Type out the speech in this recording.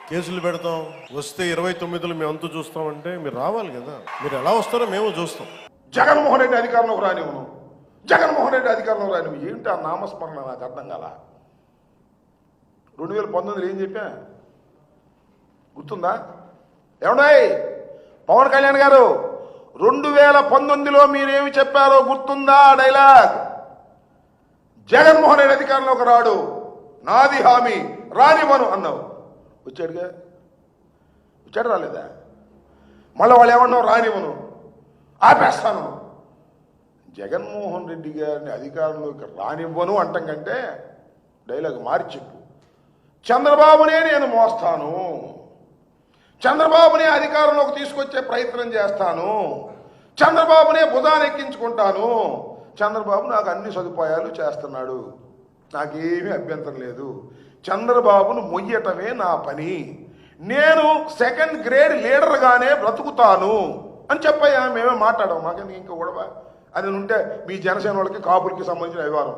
కేసులు పెడతాం, వస్తే 29లో మేము అంతా చూస్తామంటే మీరు రావాలి కదా. మీరు ఎలా వస్తారో మేము చూస్తాం. జగన్మోహన్ రెడ్డి అధికారంలోకి రానివ్వను, జగన్మోహన్ రెడ్డి అధికారంలోకి రానివ్వు. ఏంటి ఆ నామస్మరణ? నాకు అర్థం కాల. 2019 ఏం చెప్పా గుర్తుందా? ఏమన్నాయి పవన్ కళ్యాణ్ గారు? 2019లో మీరేమి చెప్పారో గుర్తుందా? డైలాగ్, జగన్మోహన్ రెడ్డి అధికారంలోకి రాడు, నాది హామీ, రానివ్వను అన్నావు. వచ్చాడుగా, వచ్చాడు రాలేదా? మళ్ళీ వాళ్ళు ఏమన్నావు? రానివ్వను, ఆపేస్తాను. జగన్మోహన్ రెడ్డి గారిని అధికారంలోకి రానివ్వను అంటాం కంటే డైలాగ్ మార్చి చెప్పు. చంద్రబాబునే నేను మోస్తాను, చంద్రబాబునే అధికారంలోకి తీసుకొచ్చే ప్రయత్నం చేస్తాను, చంద్రబాబునే భుజాన్ని ఎక్కించుకుంటాను, చంద్రబాబు నాకు అన్ని సదుపాయాలు చేస్తున్నాడు, నాకేమీ అభ్యంతరం లేదు, చంద్రబాబును మొయ్యటమే నా పని, నేను సెకండ్ గ్రేడ్ లీడర్గానే బ్రతుకుతాను అని చెప్పాయా. మేమే మాట్లాడాం, మాకెందుకు ఇంకా గొడవ? అది ఉంటే మీ జనసేన వాళ్ళకి కాపులకి సంబంధించిన వ్యవహారం.